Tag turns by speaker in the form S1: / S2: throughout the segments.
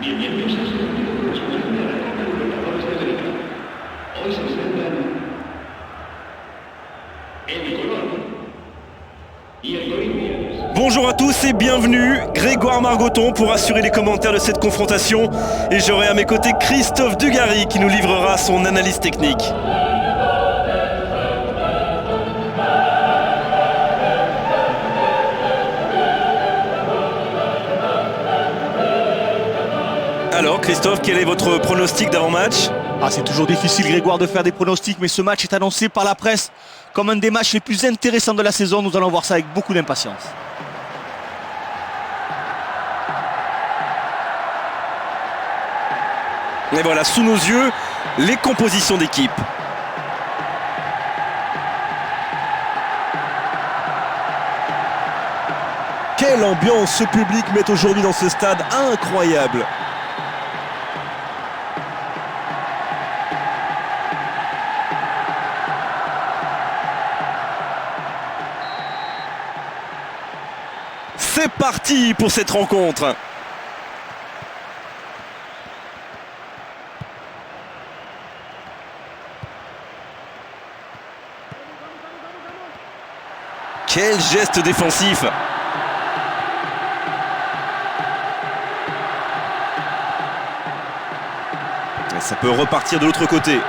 S1: Bien piensas, nos conocen a la Copa Libertadores de América. Hoy se enfrentan el Colón y el Corinthians.
S2: Bonjour à tous et bienvenue, Grégoire Margoton pour assurer les commentaires de cette confrontation. Et j'aurai à mes côtés Christophe Dugarry qui nous livrera son analyse technique. Alors Christophe, quel est votre pronostic d'avant-match ?
S3: C'est toujours difficile, Grégoire, de faire des pronostics, mais ce match est annoncé par la presse comme un des matchs les plus intéressants de la saison. Nous allons voir ça avec beaucoup d'impatience.
S2: Et voilà, sous nos yeux, les compositions d'équipe. Quelle ambiance ce public met aujourd'hui dans ce stade incroyable! C'est parti pour cette rencontre. Quel geste défensif. Et ça peut repartir de l'autre côté.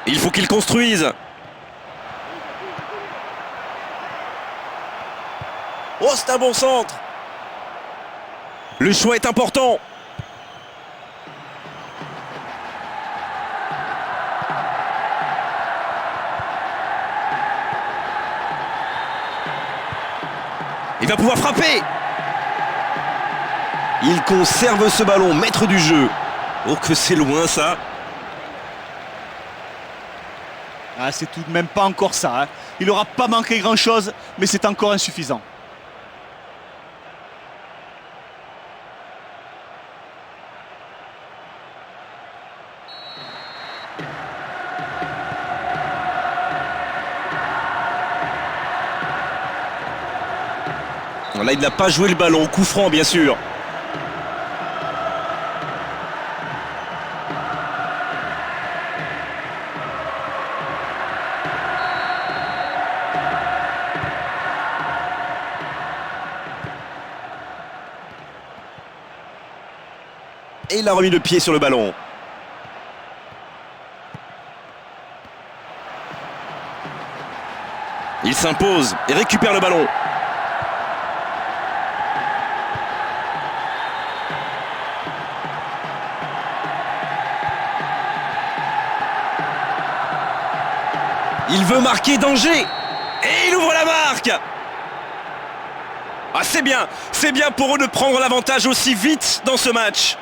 S2: Il faut qu'il construise. Oh, c'est un bon centre. Le choix est important. Il va pouvoir frapper. Il conserve ce ballon, maître du jeu. Oh, que c'est loin ça.
S3: C'est tout de même pas encore ça. Il n'aura pas manqué grand-chose, mais c'est encore insuffisant.
S2: Là, il n'a pas joué le ballon. Coup franc, bien sûr. Et il a remis le pied sur le ballon. Il s'impose et récupère le ballon. Il veut marquer, danger. Et il ouvre la marque. C'est bien pour eux de prendre l'avantage aussi vite dans ce match.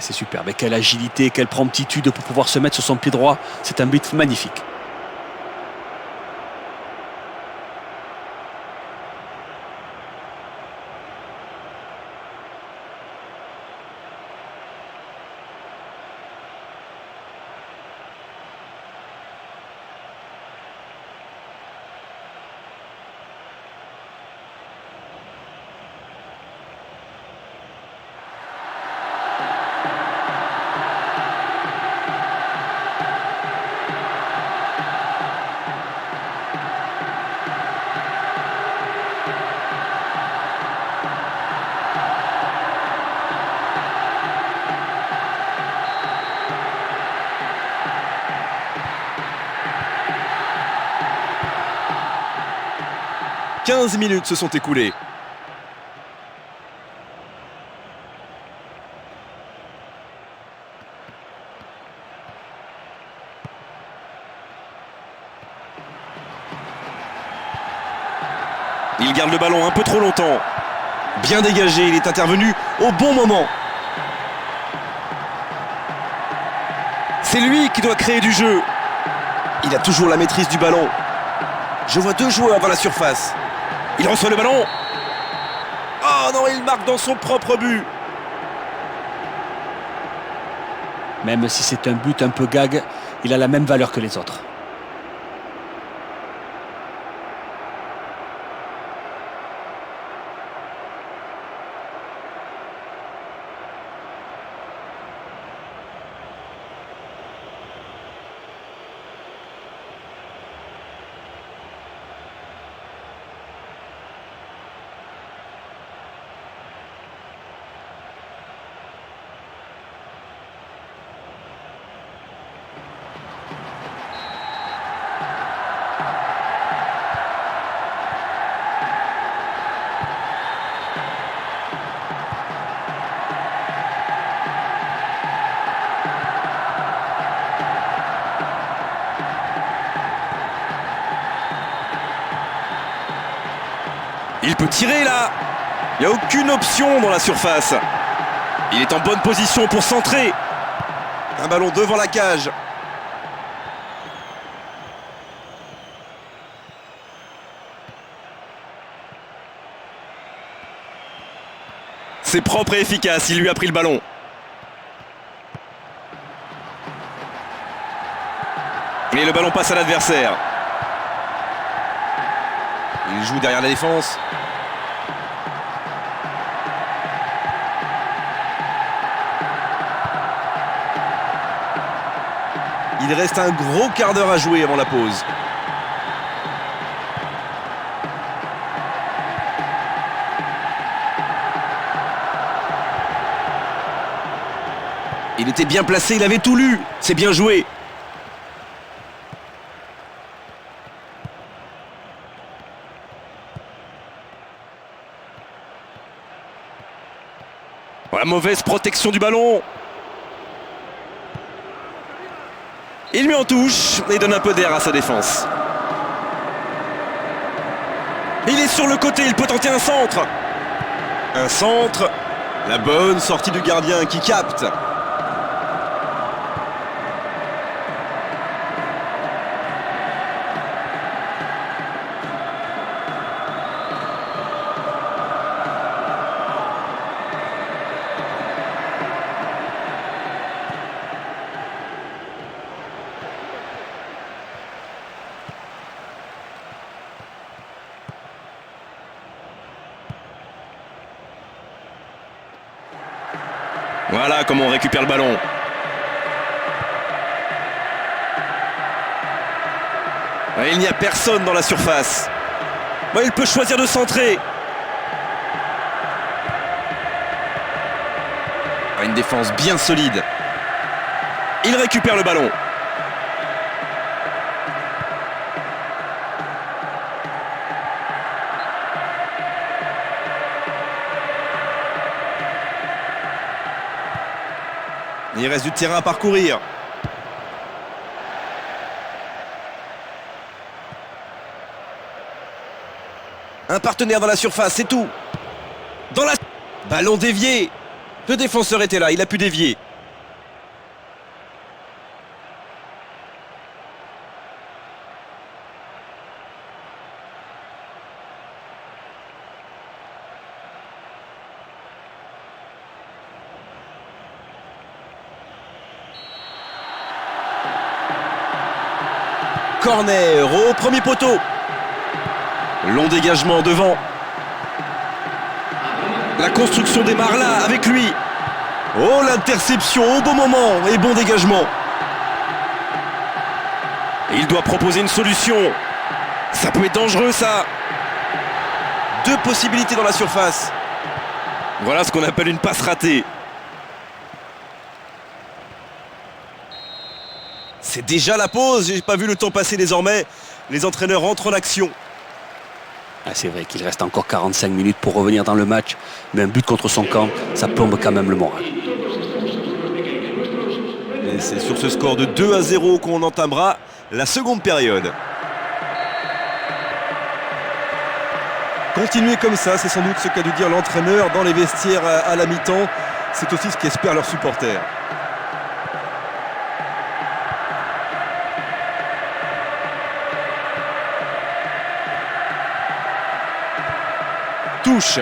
S3: C'est super, mais quelle agilité, quelle promptitude pour pouvoir se mettre sur son pied droit. C'est un but magnifique. «
S2: 15 minutes se sont écoulées. Il garde le ballon un peu trop longtemps. Bien dégagé, il est intervenu au bon moment. C'est lui qui doit créer du jeu. Il a toujours la maîtrise du ballon. Je vois deux joueurs dans la surface. Il reçoit le ballon. Oh, Oh non, il marque dans son propre but.
S3: Même si c'est un but un peu gag, il a la même valeur que les autres.
S2: Il peut tirer là. Il n'y a aucune option dans la surface. Il est en bonne position pour centrer. Un ballon devant la cage. C'est propre et efficace, il lui a pris le ballon. Et le ballon passe à l'adversaire. Il joue derrière la défense. Il reste un gros quart d'heure à jouer avant la pause. Il était bien placé, il avait tout lu. C'est bien joué. La mauvaise protection du ballon. Il met en touche et donne un peu d'air à sa défense. Il est sur le côté, il peut tenter un centre. Un centre. La bonne sortie du gardien qui capte. Voilà comment on récupère le ballon. Il n'y a personne dans la surface. Il peut choisir de centrer. Une défense bien solide. Il récupère le ballon. Il reste du terrain à parcourir. Un partenaire dans la surface, c'est tout. Dans la... Ballon dévié. Le défenseur était là, il a pu dévier. Corner au premier poteau. Long dégagement devant. La construction démarre là avec lui. Oh, l'interception au bon moment et bon dégagement. Et il doit proposer une solution. Ça peut être dangereux ça. Deux possibilités dans la surface. Voilà ce qu'on appelle une passe ratée. C'est déjà la pause, j'ai pas vu le temps passer désormais. Les entraîneurs entrent en action.
S3: C'est vrai qu'il reste encore 45 minutes pour revenir dans le match, mais un but contre son camp, ça plombe quand même le moral.
S2: Et c'est sur ce score de 2-0 qu'on entamera la seconde période. Continuer comme ça, c'est sans doute ce qu'a dû dire l'entraîneur dans les vestiaires à la mi-temps. C'est aussi ce qu'espèrent leurs supporters. Touche.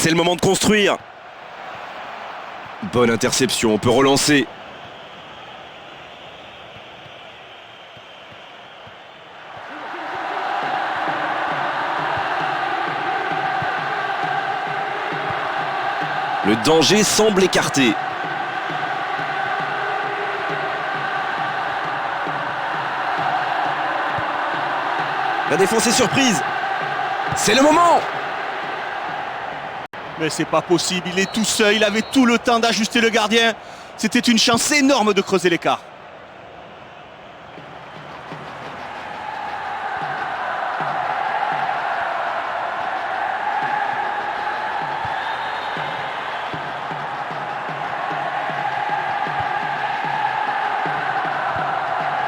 S2: C'est le moment de construire. Bonne interception, on peut relancer. Le danger semble écarté. La défense est surprise. C'est le moment.
S3: Mais c'est pas possible, il est tout seul, il avait tout le temps d'ajuster le gardien. C'était une chance énorme de creuser l'écart.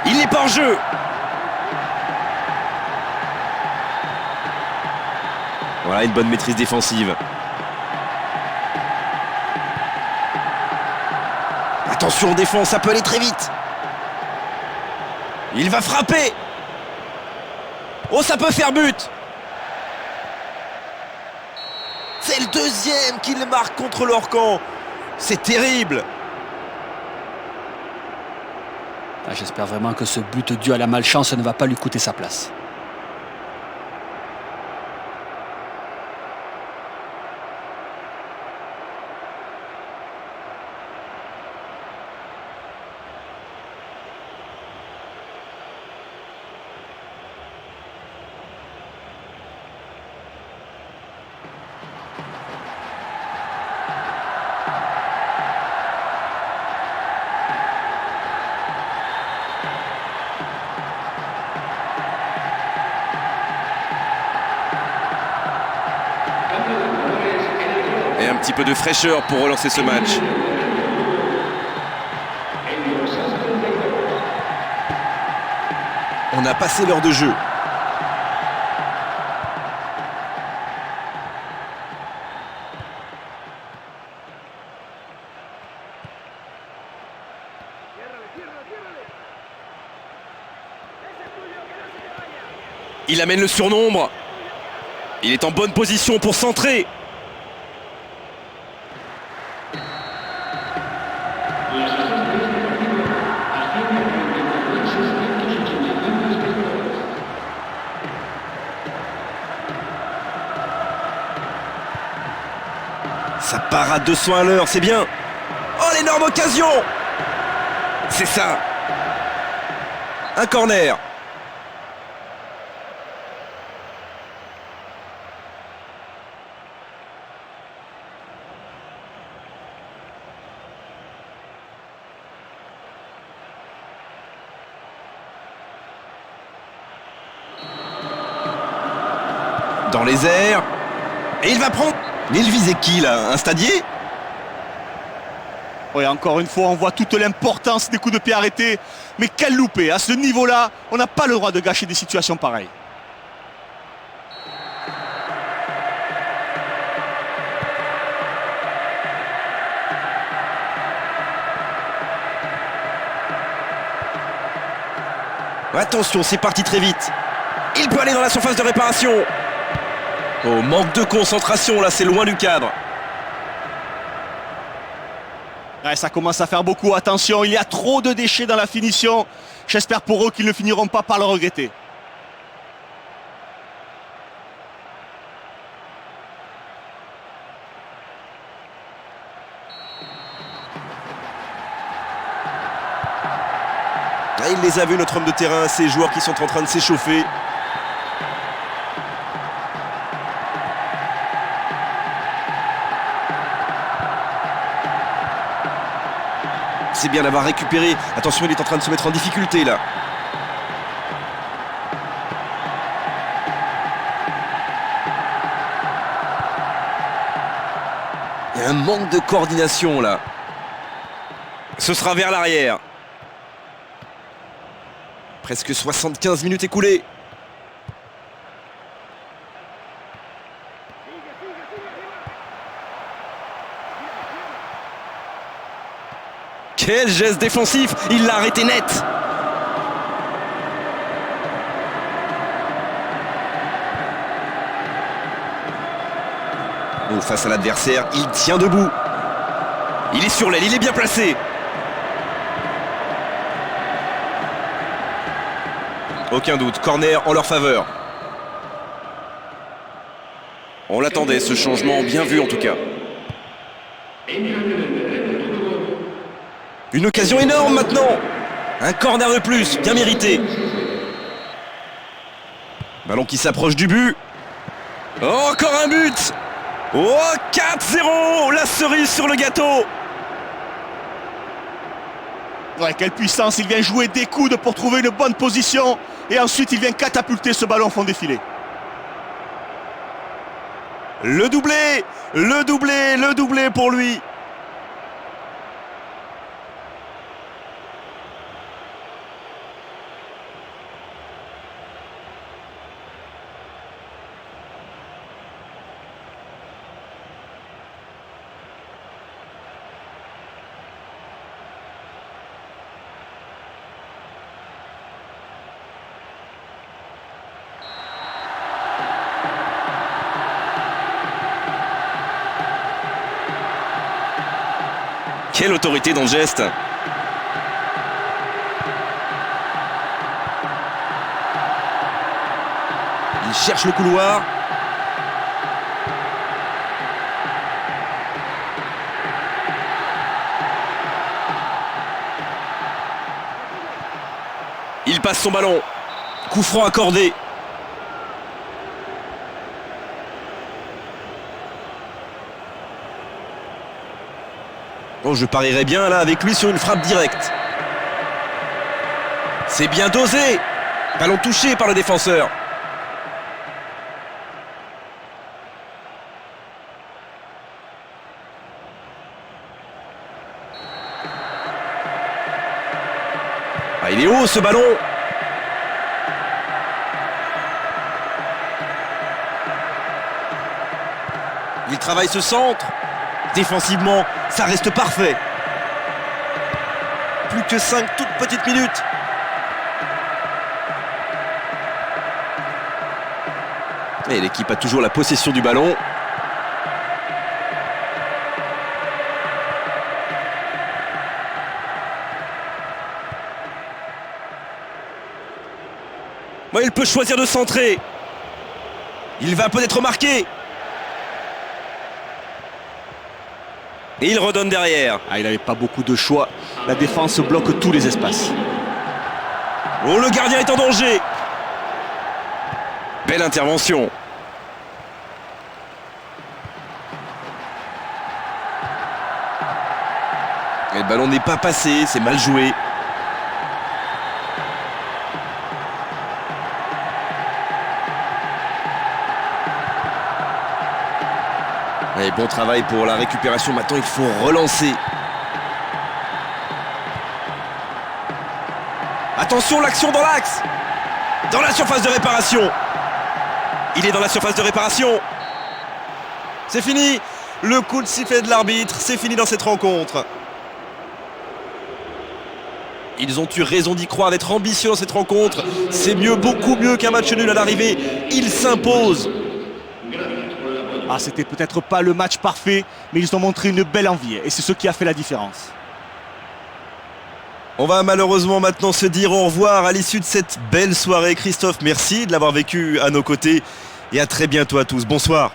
S2: Il n'est pas en jeu. Voilà une bonne maîtrise défensive. Attention en défense, ça peut aller très vite. Il va frapper. Oh, ça peut faire but. C'est le deuxième qu'il marque contre leur camp. C'est terrible.
S4: J'espère vraiment que ce but dû à la malchance ne va pas lui coûter sa place.
S2: Et un petit peu de fraîcheur pour relancer ce match. On a passé l'heure de jeu. Il amène le surnombre. Il est en bonne position pour centrer. Ça part à 200 à l'heure, c'est bien. Oh, l'énorme occasion. C'est ça. Un corner. Dans les airs. Et il va prendre... Mais il visait qui là? Un stadier?
S3: Oui, encore une fois, on voit toute l'importance des coups de pied arrêtés. Mais quel loupé! À ce niveau-là, on n'a pas le droit de gâcher des situations pareilles.
S2: Attention, c'est parti très vite. Il peut aller dans la surface de réparation. Oh, manque de concentration, là, c'est loin du cadre.
S3: Ouais, ça commence à faire beaucoup. Attention, il y a trop de déchets dans la finition. J'espère pour eux qu'ils ne finiront pas par le regretter.
S2: Ah, il les a vus, notre homme de terrain, ces joueurs qui sont en train de s'échauffer. C'est bien d'avoir récupéré. Attention, il est en train de se mettre en difficulté là. Il y a un manque de coordination là. Ce sera vers l'arrière. Presque 75 minutes écoulées. Quel geste défensif! Il l'a arrêté net! Oh, face à l'adversaire, il tient debout. Il est sur l'aile, il est bien placé. Aucun doute, corner en leur faveur. On l'attendait, ce changement, bien vu en tout cas. Une occasion énorme maintenant. Un corner de plus, bien mérité. Ballon qui s'approche du but. Oh, encore un but. Oh, 4-0, la cerise sur le gâteau.
S3: Ouais, quelle puissance, il vient jouer des coudes pour trouver une bonne position. Et ensuite, il vient catapulter ce ballon au fond des filets.
S2: Le doublé, le doublé, le doublé pour lui. Quelle autorité dans le geste. Il cherche le couloir. Il passe son ballon. Coup franc accordé. Oh, je parierais bien là avec lui sur une frappe directe. C'est bien dosé. Ballon touché par le défenseur. Ah, il est haut ce ballon. Il travaille ce centre. Défensivement, ça reste parfait. Plus que 5 toutes petites minutes. Et l'équipe a toujours la possession du ballon. Bon, il peut choisir de centrer. Il va peut-être marquer. Et il redonne derrière.
S3: Ah, il n'avait pas beaucoup de choix. La défense bloque tous les espaces.
S2: Oh, le gardien est en danger. Belle intervention. Et le ballon n'est pas passé, c'est mal joué. Et bon travail pour la récupération. Maintenant, il faut relancer. Attention, l'action dans l'axe. Dans la surface de réparation. Il est dans la surface de réparation. C'est fini. Le coup de sifflet de l'arbitre. C'est fini dans cette rencontre. Ils ont eu raison d'y croire, d'être ambitieux dans cette rencontre. C'est mieux, beaucoup mieux qu'un match nul à l'arrivée. Ils s'imposent.
S3: Ah, c'était peut-être pas le match parfait, mais ils ont montré une belle envie. Et c'est ce qui a fait la différence.
S2: On va malheureusement maintenant se dire au revoir à l'issue de cette belle soirée. Christophe, merci de l'avoir vécu à nos côtés. Et à très bientôt à tous. Bonsoir.